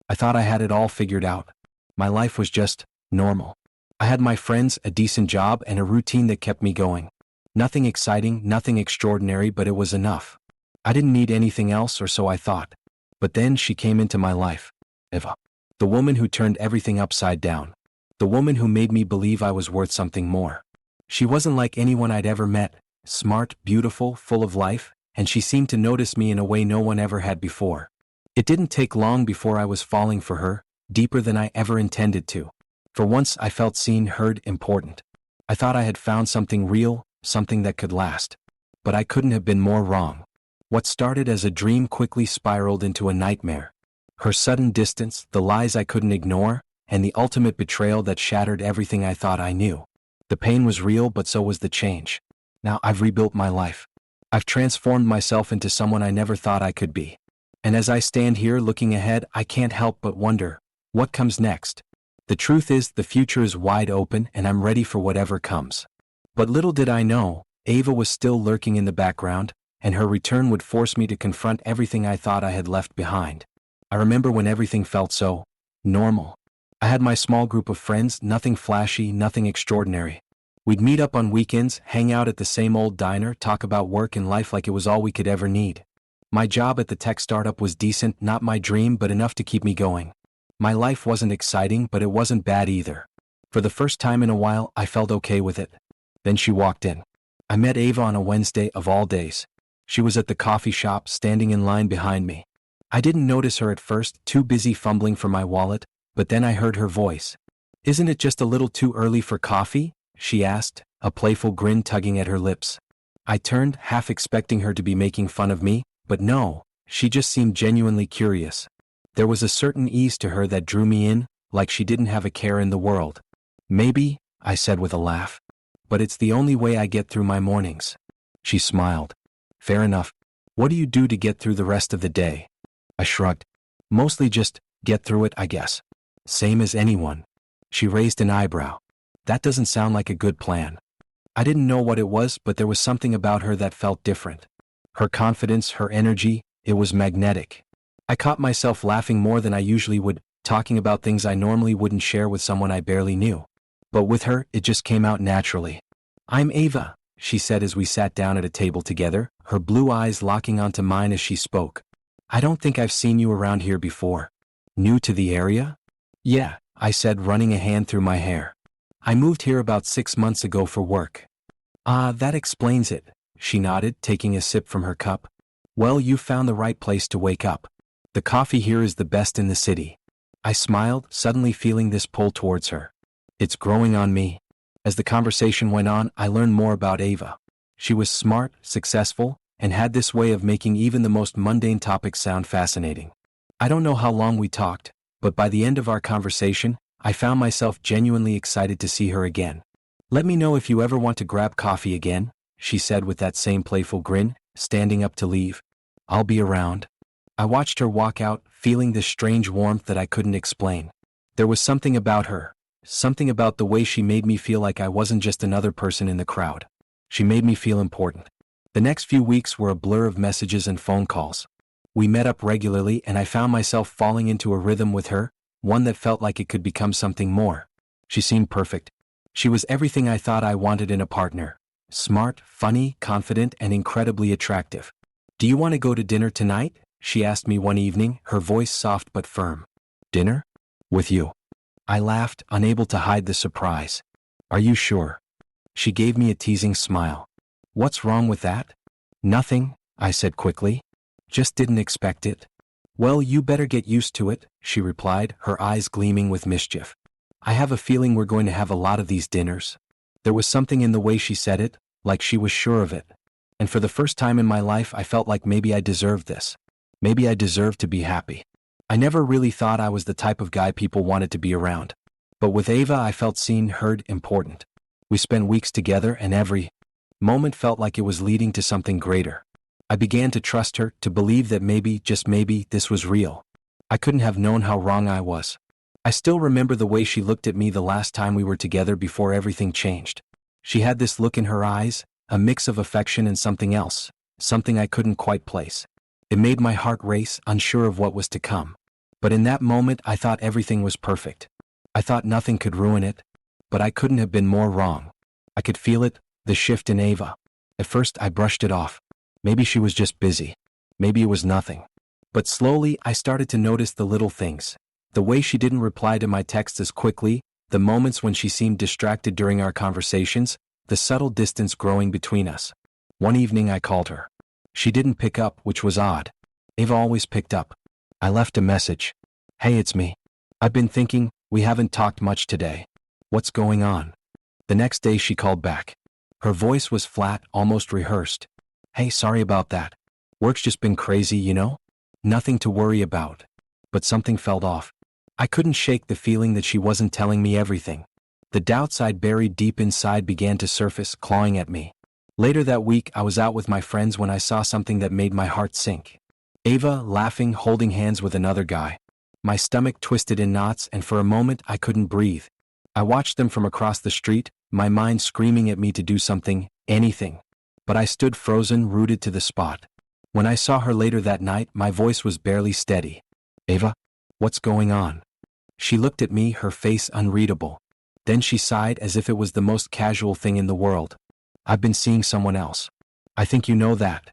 I thought I had it all figured out. My life was just normal. I had my friends, a decent job, and a routine that kept me going. Nothing exciting, nothing extraordinary, but it was enough. I didn't need anything else, or so I thought. But then she came into my life. Eva. The woman who turned everything upside down. The woman who made me believe I was worth something more. She wasn't like anyone I'd ever met. Smart, beautiful, full of life, and she seemed to notice me in a way no one ever had before. It didn't take long before I was falling for her, deeper than I ever intended to. For once I felt seen, heard, important. I thought I had found something real, something that could last. But I couldn't have been more wrong. What started as a dream quickly spiraled into a nightmare. Her sudden distance, the lies I couldn't ignore, and the ultimate betrayal that shattered everything I thought I knew. The pain was real, but so was the change. Now I've rebuilt my life. I've transformed myself into someone I never thought I could be. And as I stand here looking ahead, I can't help but wonder, what comes next? The truth is, the future is wide open and I'm ready for whatever comes. But little did I know, Eva was still lurking in the background, and her return would force me to confront everything I thought I had left behind. I remember when everything felt so normal. I had my small group of friends, nothing flashy, nothing extraordinary. We'd meet up on weekends, hang out at the same old diner, talk about work and life like it was all we could ever need. My job at the tech startup was decent, not my dream, but enough to keep me going. My life wasn't exciting, but it wasn't bad either. For the first time in a while, I felt okay with it. Then she walked in. I met Eva on a Wednesday of all days. She was at the coffee shop, standing in line behind me. I didn't notice her at first, too busy fumbling for my wallet, but then I heard her voice. "Isn't it just a little too early for coffee?" she asked, a playful grin tugging at her lips. I turned, half expecting her to be making fun of me, but no, she just seemed genuinely curious. There was a certain ease to her that drew me in, like she didn't have a care in the world. "Maybe," I said with a laugh. "But it's the only way I get through my mornings." She smiled. "Fair enough. What do you do to get through the rest of the day?" I shrugged. "Mostly just get through it, I guess." "Same as anyone." She raised an eyebrow. "That doesn't sound like a good plan." I didn't know what it was, but there was something about her that felt different. Her confidence, her energy, it was magnetic. I caught myself laughing more than I usually would, talking about things I normally wouldn't share with someone I barely knew. But with her, it just came out naturally. "I'm Ava," she said as we sat down at a table together, her blue eyes locking onto mine as she spoke. "I don't think I've seen you around here before." "New to the area?" "Yeah," I said, running a hand through my hair. "I moved here about 6 months ago for work." "Ah, that explains it," she nodded, taking a sip from her cup. "Well, you found the right place to wake up. The coffee here is the best in the city." I smiled, suddenly feeling this pull towards her. It's growing on me. As the conversation went on, I learned more about Ava. She was smart, successful, and had this way of making even the most mundane topics sound fascinating. I don't know how long we talked, but by the end of our conversation, I found myself genuinely excited to see her again. "Let me know if you ever want to grab coffee again," she said with that same playful grin, standing up to leave. "I'll be around." I watched her walk out, feeling this strange warmth that I couldn't explain. There was something about her, something about the way she made me feel like I wasn't just another person in the crowd. She made me feel important. The next few weeks were a blur of messages and phone calls. We met up regularly and I found myself falling into a rhythm with her, one that felt like it could become something more. She seemed perfect. She was everything I thought I wanted in a partner. Smart, funny, confident, and incredibly attractive. "Do you want to go to dinner tonight?" she asked me one evening, her voice soft but firm. "Dinner? With you?" I laughed, unable to hide the surprise. "Are you sure?" She gave me a teasing smile. "What's wrong with that?" "Nothing," I said quickly. "Just didn't expect it." "Well, you better get used to it," she replied, her eyes gleaming with mischief. "I have a feeling we're going to have a lot of these dinners." There was something in the way she said it, like she was sure of it. And for the first time in my life, I felt like maybe I deserved this. Maybe I deserved to be happy. I never really thought I was the type of guy people wanted to be around. But with Ava, I felt seen, heard, important. We spent weeks together and every moment felt like it was leading to something greater. I began to trust her, to believe that maybe, just maybe, this was real. I couldn't have known how wrong I was. I still remember the way she looked at me the last time we were together before everything changed. She had this look in her eyes, a mix of affection and something else, something I couldn't quite place. It made my heart race, unsure of what was to come. But in that moment, I thought everything was perfect. I thought nothing could ruin it, but I couldn't have been more wrong. I could feel it, the shift in Ava. At first, I brushed it off. Maybe she was just busy. Maybe it was nothing. But slowly, I started to notice the little things. The way she didn't reply to my texts as quickly, the moments when she seemed distracted during our conversations, the subtle distance growing between us. One evening I called her. She didn't pick up, which was odd. Ava always picked up. I left a message. Hey, it's me. I've been thinking, we haven't talked much today. What's going on? The next day she called back. Her voice was flat, almost rehearsed. Hey, sorry about that. Work's just been crazy, you know? Nothing to worry about. But something felt off. I couldn't shake the feeling that she wasn't telling me everything. The doubts I'd buried deep inside began to surface, clawing at me. Later that week, I was out with my friends when I saw something that made my heart sink. Ava, laughing, holding hands with another guy. My stomach twisted in knots, and for a moment I couldn't breathe. I watched them from across the street, my mind screaming at me to do something, anything. But I stood frozen, rooted to the spot. When I saw her later that night, my voice was barely steady. Ava, what's going on? She looked at me, her face unreadable. Then she sighed as if it was the most casual thing in the world. I've been seeing someone else. I think you know that.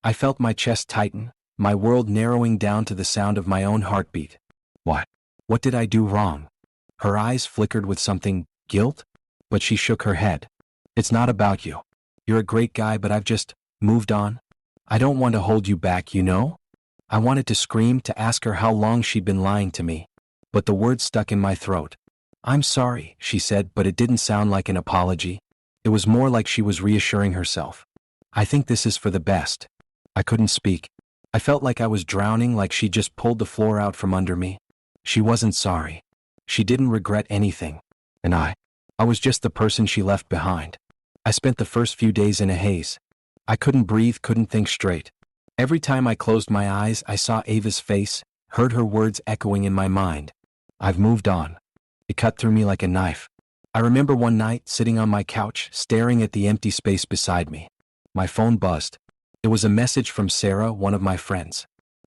I felt my chest tighten, my world narrowing down to the sound of my own heartbeat. What? What did I do wrong? Her eyes flickered with something, guilt? But she shook her head. It's not about you. You're a great guy, but I've just moved on. I don't want to hold you back, you know? I wanted to scream, to ask her how long she'd been lying to me. But the words stuck in my throat. I'm sorry, she said, but it didn't sound like an apology. It was more like she was reassuring herself. I think this is for the best. I couldn't speak. I felt like I was drowning, like she just pulled the floor out from under me. She wasn't sorry. She didn't regret anything. And I was just the person she left behind. I spent the first few days in a haze. I couldn't breathe, couldn't think straight. Every time I closed my eyes, I saw Ava's face, heard her words echoing in my mind. I've moved on. It cut through me like a knife. I remember one night, sitting on my couch, staring at the empty space beside me. My phone buzzed. It was a message from Sarah, one of my friends.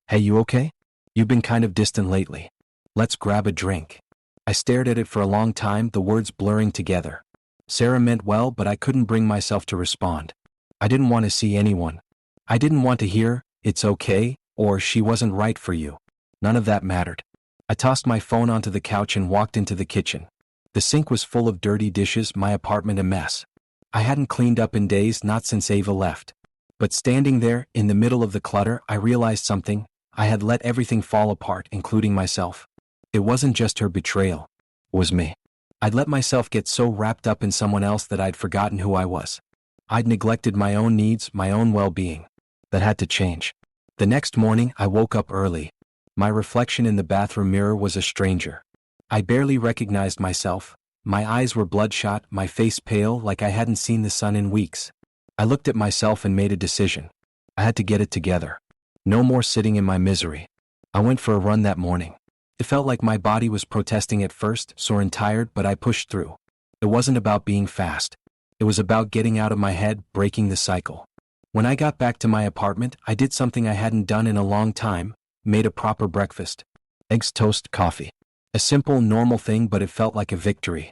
Hey, you okay? You've been kind of distant lately. Let's grab a drink. I stared at it for a long time, the words blurring together. Sarah meant well, but I couldn't bring myself to respond. I didn't want to see anyone. I didn't want to hear, it's okay, or she wasn't right for you. None of that mattered. I tossed my phone onto the couch and walked into the kitchen. The sink was full of dirty dishes, my apartment a mess. I hadn't cleaned up in days, not since Ava left. But standing there, in the middle of the clutter, I realized something. I had let everything fall apart, including myself. It wasn't just her betrayal. It was me. I'd let myself get so wrapped up in someone else that I'd forgotten who I was. I'd neglected my own needs, my own well-being. That had to change. The next morning, I woke up early. My reflection in the bathroom mirror was a stranger. I barely recognized myself. My eyes were bloodshot, my face pale, like I hadn't seen the sun in weeks. I looked at myself and made a decision. I had to get it together. No more sitting in my misery. I went for a run that morning. It felt like my body was protesting at first, sore and tired, but I pushed through. It wasn't about being fast. It was about getting out of my head, breaking the cycle. When I got back to my apartment, I did something I hadn't done in a long time, made a proper breakfast. Eggs, toast, coffee. A simple, normal thing, but it felt like a victory.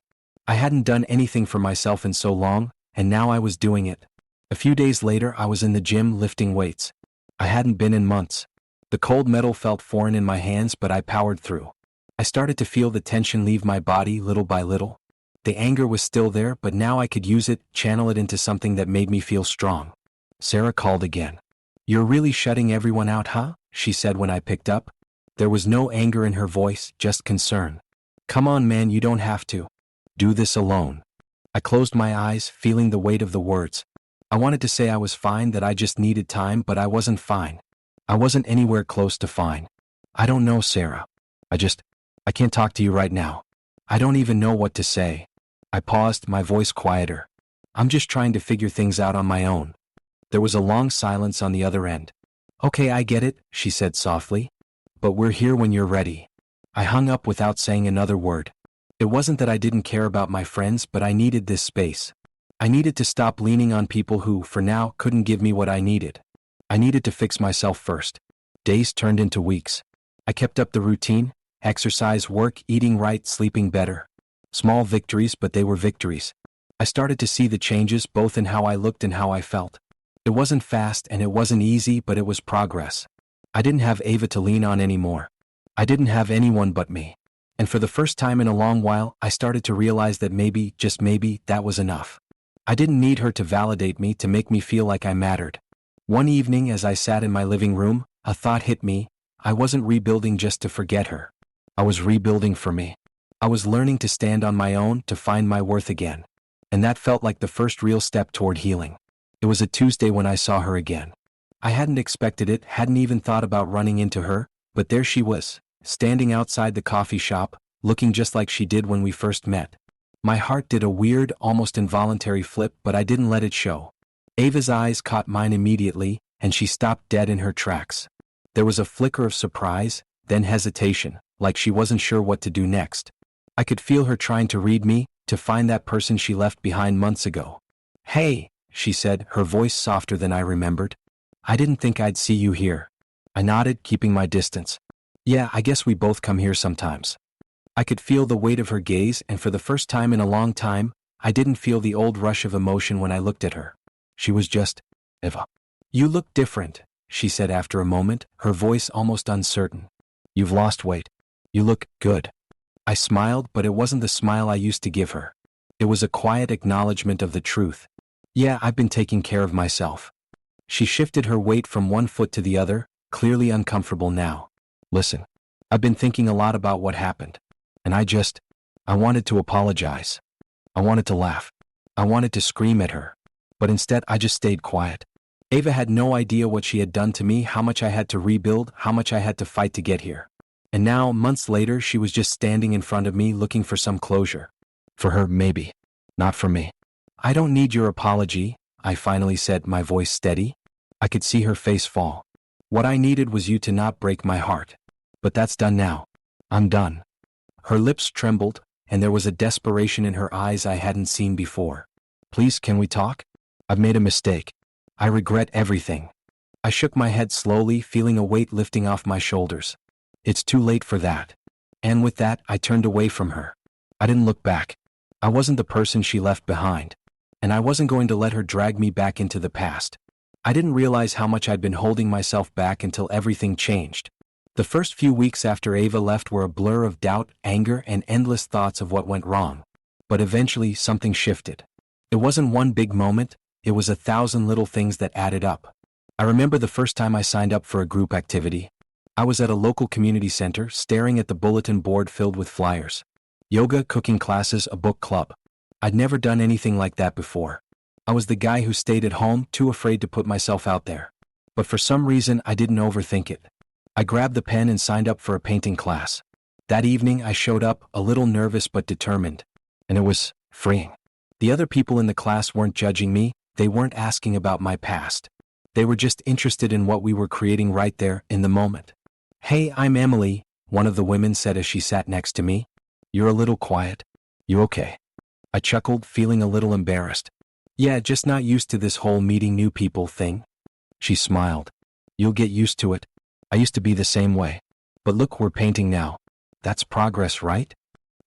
I hadn't done anything for myself in so long, and now I was doing it. A few days later, I was in the gym lifting weights. I hadn't been in months. The cold metal felt foreign in my hands, but I powered through. I started to feel the tension leave my body little by little. The anger was still there, but now I could use it, channel it into something that made me feel strong. Sarah called again. You're really shutting everyone out, huh? She said when I picked up. There was no anger in her voice, just concern. Come on, man, you don't have to do this alone. I closed my eyes, feeling the weight of the words. I wanted to say I was fine, that I just needed time, but I wasn't fine. I wasn't anywhere close to fine. I don't know, Sarah. I can't talk to you right now. I don't even know what to say. I paused, my voice quieter. I'm just trying to figure things out on my own. There was a long silence on the other end. Okay, I get it, she said softly. But we're here when you're ready. I hung up without saying another word. It wasn't that I didn't care about my friends, but I needed this space. I needed to stop leaning on people who, for now, couldn't give me what I needed. I needed to fix myself first. Days turned into weeks. I kept up the routine, exercise, work, eating right, sleeping better. Small victories, but they were victories. I started to see the changes both in how I looked and how I felt. It wasn't fast and it wasn't easy, but it was progress. I didn't have Ava to lean on anymore. I didn't have anyone but me. And for the first time in a long while, I started to realize that maybe, just maybe, that was enough. I didn't need her to validate me, to make me feel like I mattered. One evening as I sat in my living room, a thought hit me. I wasn't rebuilding just to forget her. I was rebuilding for me. I was learning to stand on my own, to find my worth again. And that felt like the first real step toward healing. It was a Tuesday when I saw her again. I hadn't expected it, hadn't even thought about running into her, but there she was, standing outside the coffee shop, looking just like she did when we first met. My heart did a weird, almost involuntary flip, but I didn't let it show. Ava's eyes caught mine immediately, and she stopped dead in her tracks. There was a flicker of surprise, then hesitation, like she wasn't sure what to do next. I could feel her trying to read me, to find that person she left behind months ago. "Hey," she said, her voice softer than I remembered. "I didn't think I'd see you here." I nodded, keeping my distance. "Yeah, I guess we both come here sometimes." I could feel the weight of her gaze, and for the first time in a long time, I didn't feel the old rush of emotion when I looked at her. She was just Ava. "You look different," she said after a moment, her voice almost uncertain. "You've lost weight. You look good." I smiled, but it wasn't the smile I used to give her. It was a quiet acknowledgement of the truth. "Yeah, I've been taking care of myself." She shifted her weight from one foot to the other, clearly uncomfortable now. "Listen, I've been thinking a lot about what happened. And I wanted to apologize. I wanted to laugh. I wanted to scream at her. But instead I just stayed quiet." Ava had no idea what she had done to me, how much I had to rebuild, how much I had to fight to get here. And now, months later, she was just standing in front of me looking for some closure. For her, maybe. Not for me. "I don't need your apology," I finally said, my voice steady. I could see her face fall. "What I needed was you to not break my heart. But that's done now. I'm done." Her lips trembled, and there was a desperation in her eyes I hadn't seen before. "Please, can we talk? I've made a mistake. I regret everything." I shook my head slowly, feeling a weight lifting off my shoulders. "It's too late for that." And with that, I turned away from her. I didn't look back. I wasn't the person she left behind. And I wasn't going to let her drag me back into the past. I didn't realize how much I'd been holding myself back until everything changed. The first few weeks after Ava left were a blur of doubt, anger, and endless thoughts of what went wrong. But eventually, something shifted. It wasn't one big moment, it was 1,000 little things that added up. I remember the first time I signed up for a group activity. I was at a local community center, staring at the bulletin board filled with flyers. Yoga, cooking classes, a book club. I'd never done anything like that before. I was the guy who stayed at home, too afraid to put myself out there. But for some reason, I didn't overthink it. I grabbed the pen and signed up for a painting class. That evening, I showed up, a little nervous but determined. And it was freeing. The other people in the class weren't judging me, they weren't asking about my past. They were just interested in what we were creating right there, in the moment. "Hey, I'm Emily," one of the women said as she sat next to me. "You're a little quiet. You okay?" I chuckled, feeling a little embarrassed. "Yeah, just not used to this whole meeting new people thing." She smiled. "You'll get used to it. I used to be the same way. But look, we're painting now. That's progress, right?"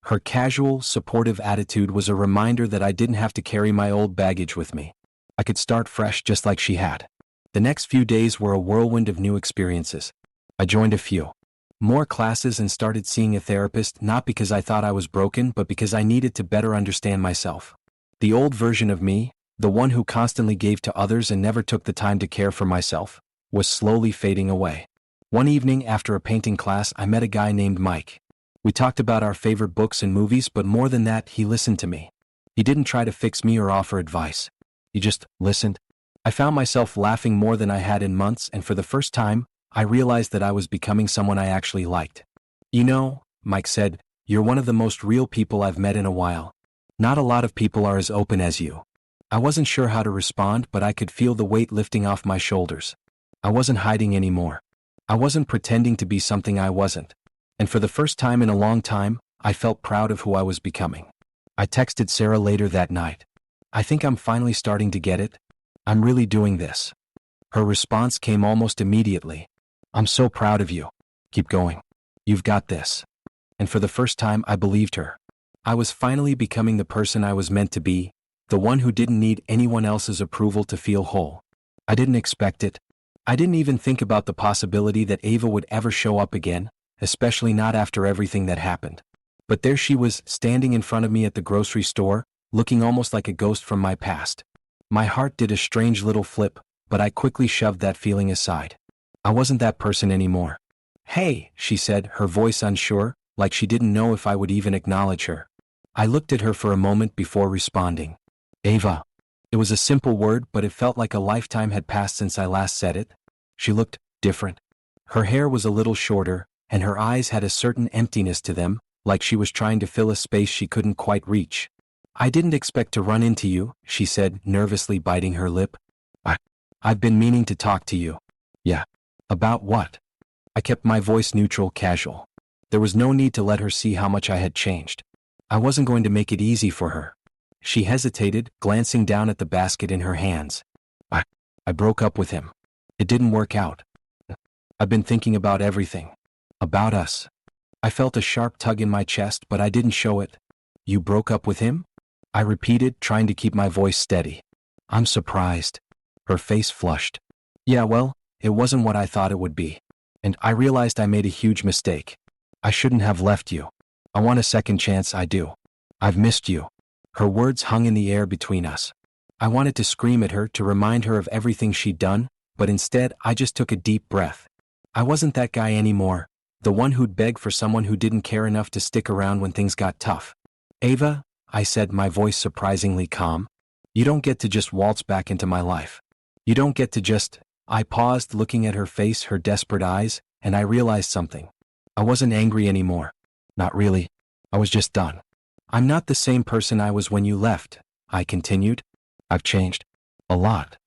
Her casual, supportive attitude was a reminder that I didn't have to carry my old baggage with me. I could start fresh just like she had. The next few days were a whirlwind of new experiences. I joined a few more classes and started seeing a therapist, not because I thought I was broken, but because I needed to better understand myself. The old version of me, the one who constantly gave to others and never took the time to care for myself, was slowly fading away. One evening after a painting class, I met a guy named Mike. We talked about our favorite books and movies, but more than that, he listened to me. He didn't try to fix me or offer advice. He just listened. I found myself laughing more than I had in months, and for the first time, I realized that I was becoming someone I actually liked. "You know," Mike said, "you're one of the most real people I've met in a while. Not a lot of people are as open as you." I wasn't sure how to respond, but I could feel the weight lifting off my shoulders. I wasn't hiding anymore. I wasn't pretending to be something I wasn't. And for the first time in a long time, I felt proud of who I was becoming. I texted Sarah later that night. "I think I'm finally starting to get it. I'm really doing this." Her response came almost immediately. "I'm so proud of you. Keep going. You've got this." And for the first time I believed her. I was finally becoming the person I was meant to be, the one who didn't need anyone else's approval to feel whole. I didn't expect it. I didn't even think about the possibility that Ava would ever show up again, especially not after everything that happened. But there she was, standing in front of me at the grocery store, looking almost like a ghost from my past. My heart did a strange little flip, but I quickly shoved that feeling aside. I wasn't that person anymore. "Hey," she said, her voice unsure, like she didn't know if I would even acknowledge her. I looked at her for a moment before responding. "Ava." It was a simple word, but it felt like a lifetime had passed since I last said it. She looked different. Her hair was a little shorter, and her eyes had a certain emptiness to them, like she was trying to fill a space she couldn't quite reach. "I didn't expect to run into you," she said, nervously biting her lip. I've been meaning to talk to you." "Yeah. About what?" I kept my voice neutral, casual. There was no need to let her see how much I had changed. I wasn't going to make it easy for her. She hesitated, glancing down at the basket in her hands. I broke up with him. It didn't work out. I've been thinking about everything. About us." I felt a sharp tug in my chest, but I didn't show it. "You broke up with him?" I repeated, trying to keep my voice steady. "I'm surprised." Her face flushed. "Yeah, well, it wasn't what I thought it would be. And I realized I made a huge mistake. I shouldn't have left you. I want a second chance, I do. I've missed you." Her words hung in the air between us. I wanted to scream at her to remind her of everything she'd done, but instead I just took a deep breath. I wasn't that guy anymore, the one who'd beg for someone who didn't care enough to stick around when things got tough. "Ava," I said, my voice surprisingly calm, "you don't get to just waltz back into my life. You don't get to just—" I paused, looking at her face, her desperate eyes, and I realized something. I wasn't angry anymore. Not really. I was just done. "I'm not the same person I was when you left," I continued. "I've changed. A lot."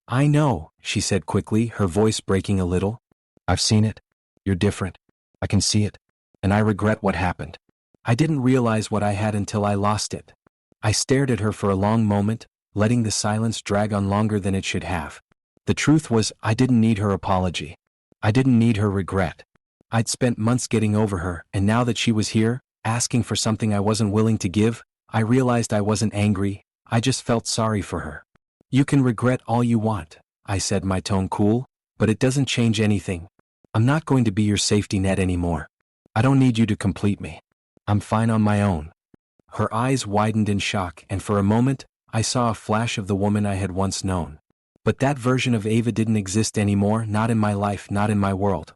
"I know," she said quickly, her voice breaking a little. "I've seen it. You're different. I can see it. And I regret what happened. I didn't realize what I had until I lost it." I stared at her for a long moment, letting the silence drag on longer than it should have. The truth was, I didn't need her apology. I didn't need her regret. I'd spent months getting over her, and now that she was here, asking for something I wasn't willing to give, I realized I wasn't angry, I just felt sorry for her. "You can regret all you want," I said, my tone cool, "but it doesn't change anything. I'm not going to be your safety net anymore. I don't need you to complete me. I'm fine on my own." Her eyes widened in shock, and for a moment, I saw a flash of the woman I had once known. But that version of Ava didn't exist anymore, not in my life, not in my world.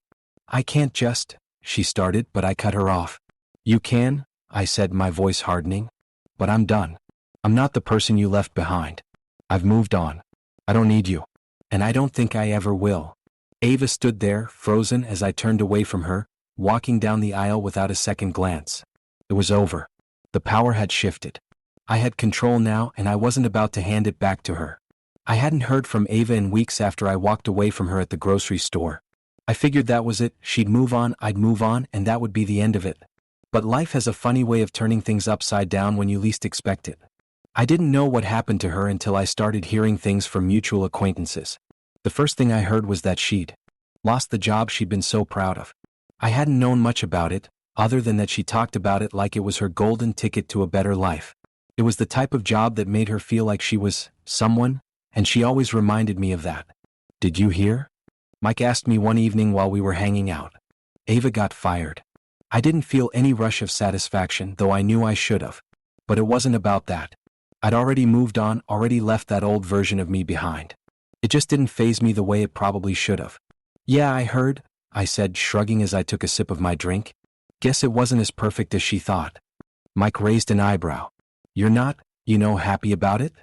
"I can't just," she started, but I cut her off. "You can," I said, my voice hardening. "But I'm done. I'm not the person you left behind. I've moved on. I don't need you. And I don't think I ever will." Ava stood there, frozen, as I turned away from her, walking down the aisle without a second glance. It was over. The power had shifted. I had control now, and I wasn't about to hand it back to her. I hadn't heard from Ava in weeks after I walked away from her at the grocery store. I figured that was it, she'd move on, I'd move on, and that would be the end of it. But life has a funny way of turning things upside down when you least expect it. I didn't know what happened to her until I started hearing things from mutual acquaintances. The first thing I heard was that she'd lost the job she'd been so proud of. I hadn't known much about it, other than that she talked about it like it was her golden ticket to a better life. It was the type of job that made her feel like she was someone, and she always reminded me of that. "Did you hear?" Mike asked me one evening while we were hanging out. "Ava got fired." I didn't feel any rush of satisfaction, though I knew I should have. But it wasn't about that. I'd already moved on, already left that old version of me behind. It just didn't faze me the way it probably should have. "Yeah, I heard," I said, shrugging as I took a sip of my drink. "Guess it wasn't as perfect as she thought." Mike raised an eyebrow. "You're not, happy about it?"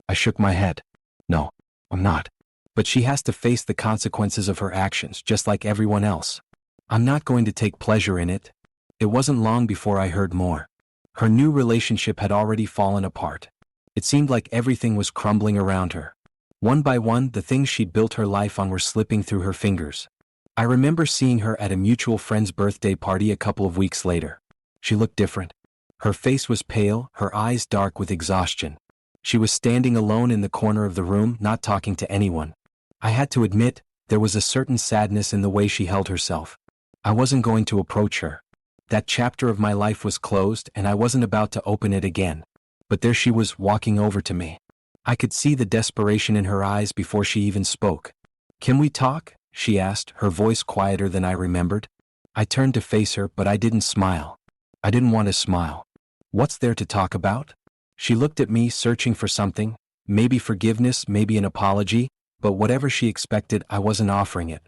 I shook my head. "No, I'm not. But she has to face the consequences of her actions, just like everyone else. I'm not going to take pleasure in it." It wasn't long before I heard more. Her new relationship had already fallen apart. It seemed like everything was crumbling around her. One by one, the things she'd built her life on were slipping through her fingers. I remember seeing her at a mutual friend's birthday party a couple of weeks later. She looked different. Her face was pale, her eyes dark with exhaustion. She was standing alone in the corner of the room, not talking to anyone. I had to admit, there was a certain sadness in the way she held herself. I wasn't going to approach her. That chapter of my life was closed and I wasn't about to open it again. But there she was walking over to me. I could see the desperation in her eyes before she even spoke. "Can we talk?" she asked, her voice quieter than I remembered. I turned to face her, but I didn't smile. I didn't want to smile. "What's there to talk about?" She looked at me, searching for something, maybe forgiveness, maybe an apology, but whatever she expected, I wasn't offering it.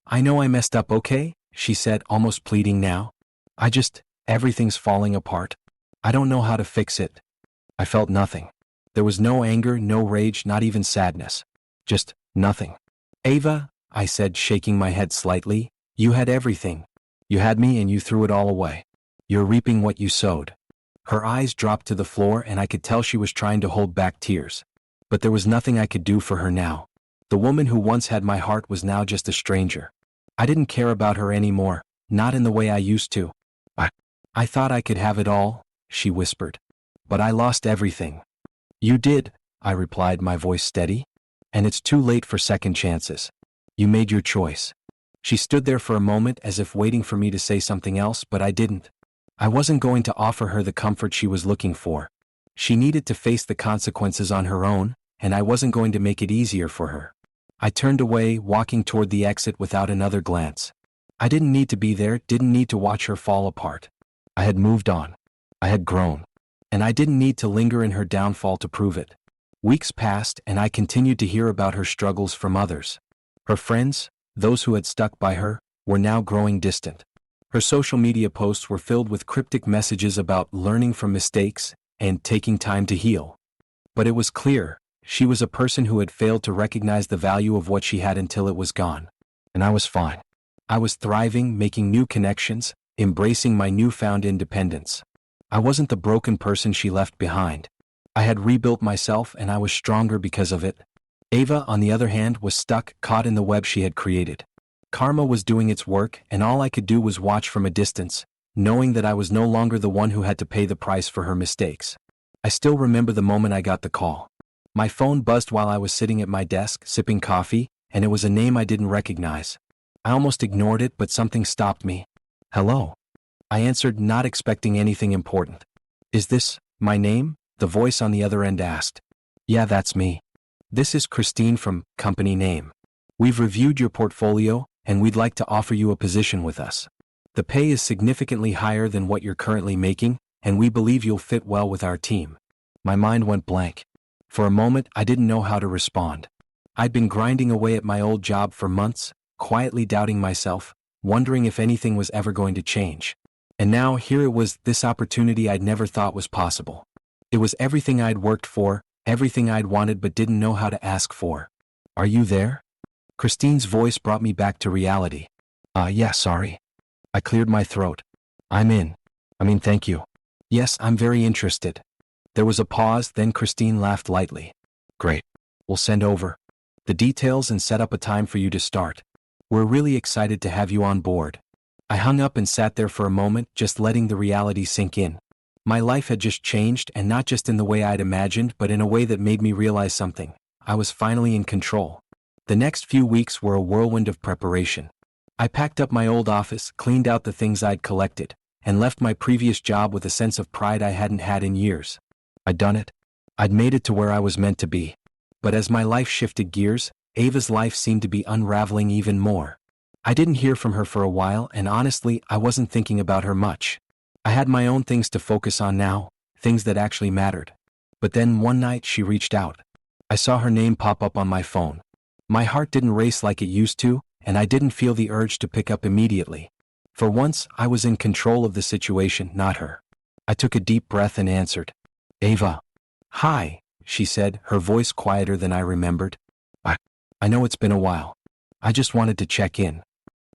"I know I messed up, okay?" she said, almost pleading now. Everything's falling apart. I don't know how to fix it." I felt nothing. There was no anger, no rage, not even sadness. Just nothing. "Ava," I said, shaking my head slightly, "you had everything. You had me and you threw it all away. You're reaping what you sowed." Her eyes dropped to the floor and I could tell she was trying to hold back tears. But there was nothing I could do for her now. The woman who once had my heart was now just a stranger. I didn't care about her anymore, not in the way I used to. I thought I could have it all," she whispered. "But I lost everything." "You did," I replied, my voice steady. "And it's too late for second chances. You made your choice." She stood there for a moment as if waiting for me to say something else, but I didn't. I wasn't going to offer her the comfort she was looking for. She needed to face the consequences on her own, and I wasn't going to make it easier for her. I turned away, walking toward the exit without another glance. I didn't need to be there, didn't need to watch her fall apart. I had moved on. I had grown. And I didn't need to linger in her downfall to prove it. Weeks passed and I continued to hear about her struggles from others. Her friends, those who had stuck by her, were now growing distant. Her social media posts were filled with cryptic messages about learning from mistakes and taking time to heal. But it was clear, she was a person who had failed to recognize the value of what she had until it was gone. And I was fine. I was thriving, making new connections, embracing my newfound independence. I wasn't the broken person she left behind. I had rebuilt myself and I was stronger because of it. Ava, on the other hand, was stuck, caught in the web she had created. Karma was doing its work and all I could do was watch from a distance, knowing that I was no longer the one who had to pay the price for her mistakes. I still remember the moment I got the call. My phone buzzed while I was sitting at my desk, sipping coffee, and it was a name I didn't recognize. I almost ignored it, but something stopped me. "Hello." I answered, not expecting anything important. "Is this my name?" the voice on the other end asked. "Yeah, that's me. This is Christine from company name. We've reviewed your portfolio, and we'd like to offer you a position with us. The pay is significantly higher than what you're currently making, and we believe you'll fit well with our team." My mind went blank. For a moment, I didn't know how to respond. I'd been grinding away at my old job for months, quietly doubting myself, wondering if anything was ever going to change. And now here it was, this opportunity I'd never thought was possible. It was everything I'd worked for, everything I'd wanted but didn't know how to ask for. "Are you there?" Christine's voice brought me back to reality. Yeah, sorry." I cleared my throat. "I'm in. Thank you. Yes, I'm very interested." There was a pause, then Christine laughed lightly. "Great. We'll send over the details and set up a time for you to start. We're really excited to have you on board." I hung up and sat there for a moment, just letting the reality sink in. My life had just changed, and not just in the way I'd imagined, but in a way that made me realize something. I was finally in control. The next few weeks were a whirlwind of preparation. I packed up my old office, cleaned out the things I'd collected, and left my previous job with a sense of pride I hadn't had in years. I'd done it. I'd made it to where I was meant to be. But as my life shifted gears, Ava's life seemed to be unraveling even more. I didn't hear from her for a while, and honestly, I wasn't thinking about her much. I had my own things to focus on now, things that actually mattered. But then one night she reached out. I saw her name pop up on my phone. My heart didn't race like it used to, and I didn't feel the urge to pick up immediately. For once, I was in control of the situation, not her. I took a deep breath and answered. "Ava." "Hi," she said, her voice quieter than I remembered. I know it's been a while. I just wanted to check in."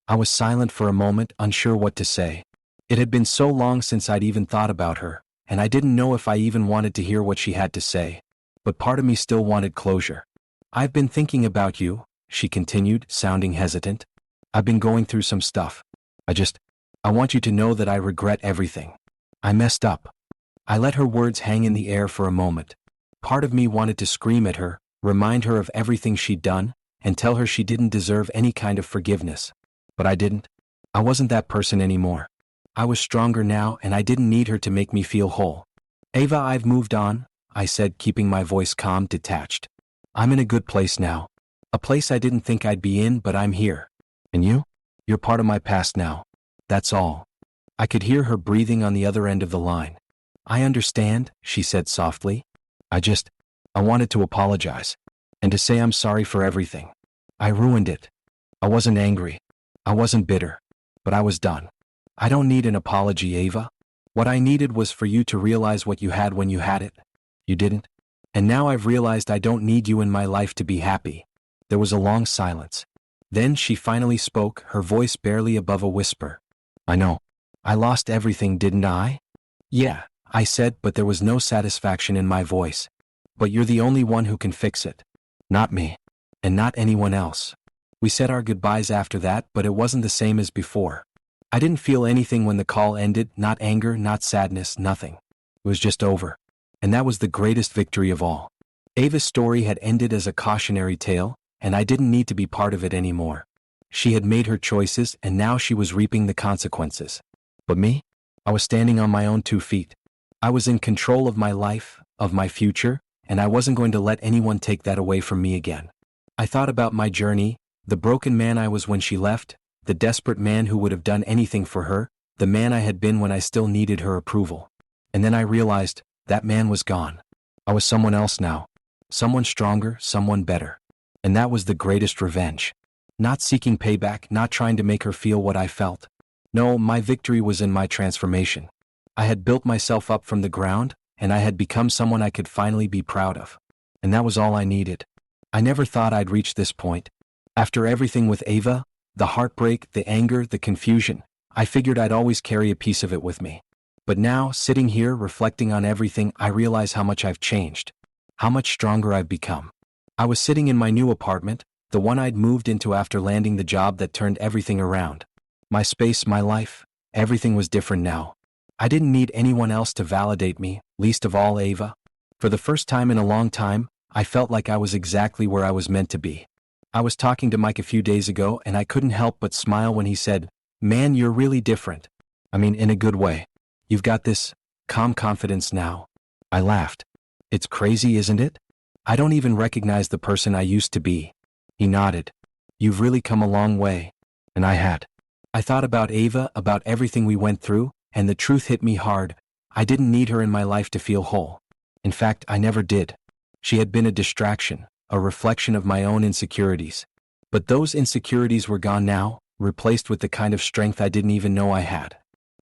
I was silent for a moment, unsure what to say. It had been so long since I'd even thought about her, and I didn't know if I even wanted to hear what she had to say. But part of me still wanted closure. "I've been thinking about you," she continued, sounding hesitant. "I've been going through some stuff. I want you to know that I regret everything. I messed up." I let her words hang in the air for a moment. Part of me wanted to scream at her, remind her of everything she'd done, and tell her she didn't deserve any kind of forgiveness. But I didn't. I wasn't that person anymore. I was stronger now and I didn't need her to make me feel whole. Ava, I've moved on, I said, keeping my voice calm, detached. I'm in a good place now. A place I didn't think I'd be in, but I'm here. And you? You're part of my past now. That's all. I could hear her breathing on the other end of the line. I understand, she said softly. I wanted to apologize. And to say I'm sorry for everything. I ruined it. I wasn't angry. I wasn't bitter. But I was done. I don't need an apology, Ava. What I needed was for you to realize what you had when you had it. You didn't. And now I've realized I don't need you in my life to be happy. There was a long silence. Then she finally spoke, her voice barely above a whisper. I know. I lost everything, didn't I? Yeah, I said, but there was no satisfaction in my voice. But you're the only one who can fix it. Not me. And not anyone else. We said our goodbyes after that, but it wasn't the same as before. I didn't feel anything when the call ended, not anger, not sadness, nothing. It was just over. And that was the greatest victory of all. Ava's story had ended as a cautionary tale, and I didn't need to be part of it anymore. She had made her choices, and now she was reaping the consequences. But me? I was standing on my own 2 feet. I was in control of my life, of my future, and I wasn't going to let anyone take that away from me again. I thought about my journey, the broken man I was when she left, the desperate man who would have done anything for her, the man I had been when I still needed her approval. And then I realized, that man was gone. I was someone else now. Someone stronger, someone better. And that was the greatest revenge. Not seeking payback, not trying to make her feel what I felt. No, my victory was in my transformation. I had built myself up from the ground, and I had become someone I could finally be proud of. And that was all I needed. I never thought I'd reach this point. After everything with Ava, the heartbreak, the anger, the confusion, I figured I'd always carry a piece of it with me. But now, sitting here reflecting on everything, I realize how much I've changed. How much stronger I've become. I was sitting in my new apartment, the one I'd moved into after landing the job that turned everything around. My space, my life, everything was different now. I didn't need anyone else to validate me, least of all Ava. For the first time in a long time, I felt like I was exactly where I was meant to be. I was talking to Mike a few days ago and I couldn't help but smile when he said, "Man, you're really different. I mean, in a good way. You've got this calm confidence now." I laughed. It's crazy, isn't it? I don't even recognize the person I used to be. He nodded. You've really come a long way. And I had. I thought about Ava, about everything we went through, and the truth hit me hard. I didn't need her in my life to feel whole. In fact, I never did. She had been a distraction, a reflection of my own insecurities. But those insecurities were gone now, replaced with the kind of strength I didn't even know I had.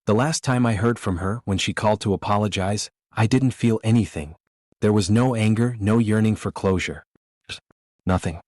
The last time I heard from her, when she called to apologize, I didn't feel anything. There was no anger, no yearning for closure. Nothing.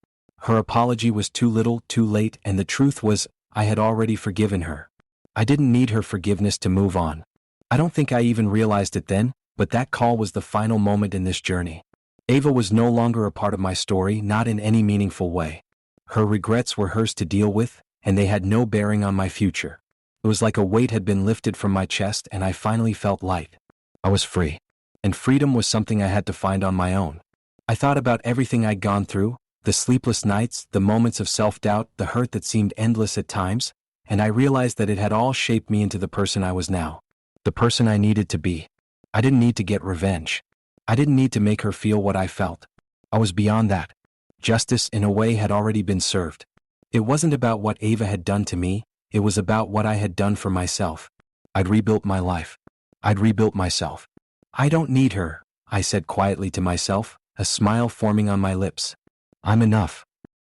Her apology was too little, too late, and the truth was, I had already forgiven her. I didn't need her forgiveness to move on. I don't think I even realized it then, but that call was the final moment in this journey. Ava was no longer a part of my story, not in any meaningful way. Her regrets were hers to deal with, and they had no bearing on my future. It was like a weight had been lifted from my chest and I finally felt light. I was free. And freedom was something I had to find on my own. I thought about everything I'd gone through, the sleepless nights, the moments of self-doubt, the hurt that seemed endless at times, and I realized that it had all shaped me into the person I was now. The person I needed to be. I didn't need to get revenge. I didn't need to make her feel what I felt. I was beyond that. Justice, in a way, had already been served. It wasn't about what Ava had done to me, it was about what I had done for myself. I'd rebuilt my life. I'd rebuilt myself. I don't need her, I said quietly to myself, a smile forming on my lips. I'm enough.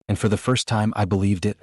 And for the first time I believed it.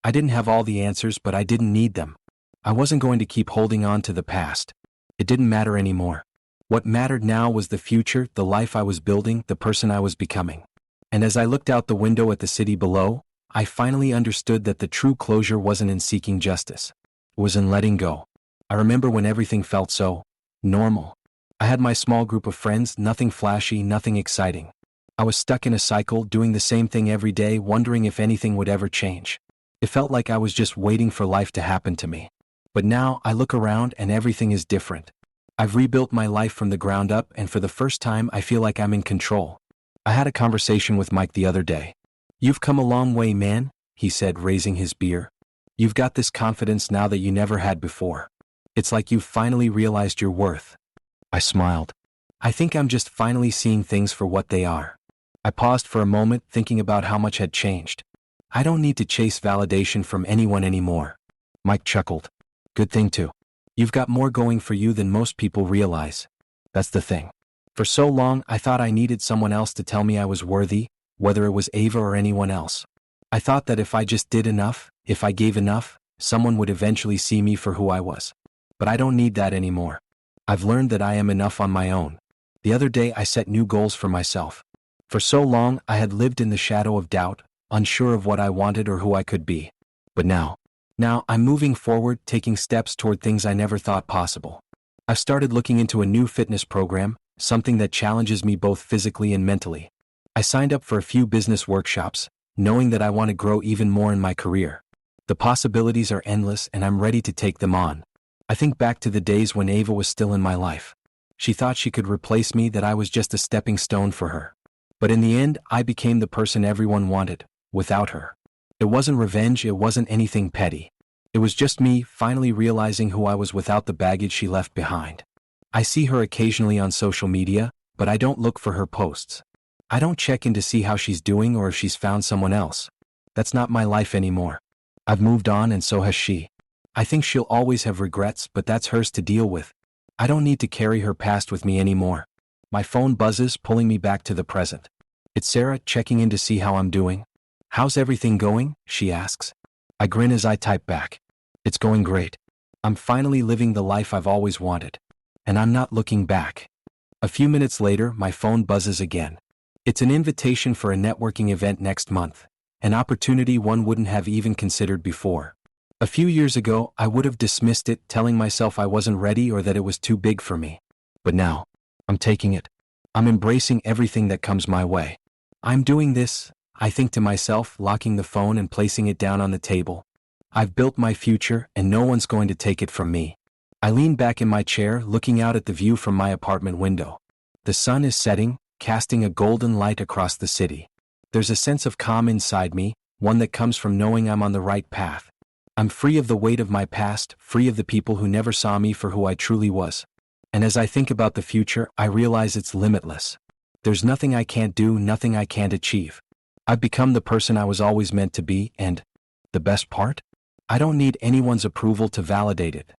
I didn't have all the answers, but I didn't need them. I wasn't going to keep holding on to the past. It didn't matter anymore. What mattered now was the future, the life I was building, the person I was becoming. And as I looked out the window at the city below, I finally understood that the true closure wasn't in seeking justice. It was in letting go. I remember when everything felt so normal. I had my small group of friends, nothing flashy, nothing exciting. I was stuck in a cycle, doing the same thing every day, wondering if anything would ever change. It felt like I was just waiting for life to happen to me. But now I look around and everything is different. I've rebuilt my life from the ground up, and for the first time I feel like I'm in control. I had a conversation with Mike the other day. You've come a long way, man, he said, raising his beer. You've got this confidence now that you never had before. It's like you've finally realized your worth. I smiled. I think I'm just finally seeing things for what they are. I paused for a moment, thinking about how much had changed. I don't need to chase validation from anyone anymore. Mike chuckled. Good thing too. You've got more going for you than most people realize. That's the thing. For so long, I thought I needed someone else to tell me I was worthy, whether it was Ava or anyone else. I thought that if I just did enough, if I gave enough, someone would eventually see me for who I was. But I don't need that anymore. I've learned that I am enough on my own. The other day I set new goals for myself. For so long, I had lived in the shadow of doubt, unsure of what I wanted or who I could be. But now I'm moving forward, taking steps toward things I never thought possible. I've started looking into a new fitness program, something that challenges me both physically and mentally. I signed up for a few business workshops, knowing that I want to grow even more in my career. The possibilities are endless and I'm ready to take them on. I think back to the days when Ava was still in my life. She thought she could replace me, that I was just a stepping stone for her. But in the end, I became the person everyone wanted, without her. It wasn't revenge, it wasn't anything petty. It was just me finally realizing who I was without the baggage she left behind. I see her occasionally on social media, but I don't look for her posts. I don't check in to see how she's doing or if she's found someone else. That's not my life anymore. I've moved on and so has she. I think she'll always have regrets, but that's hers to deal with. I don't need to carry her past with me anymore. My phone buzzes, pulling me back to the present. It's Sarah, checking in to see how I'm doing. How's everything going? She asks. I grin as I type back. It's going great. I'm finally living the life I've always wanted. And I'm not looking back. A few minutes later, my phone buzzes again. It's an invitation for a networking event next month, an opportunity one wouldn't have even considered before. A few years ago, I would have dismissed it, telling myself I wasn't ready or that it was too big for me. But now, I'm taking it. I'm embracing everything that comes my way. I'm doing this, I think to myself, locking the phone and placing it down on the table. I've built my future, and no one's going to take it from me. I lean back in my chair, looking out at the view from my apartment window. The sun is setting, casting a golden light across the city. There's a sense of calm inside me, one that comes from knowing I'm on the right path. I'm free of the weight of my past, free of the people who never saw me for who I truly was. And as I think about the future, I realize it's limitless. There's nothing I can't do, nothing I can't achieve. I've become the person I was always meant to be, and the best part? I don't need anyone's approval to validate it.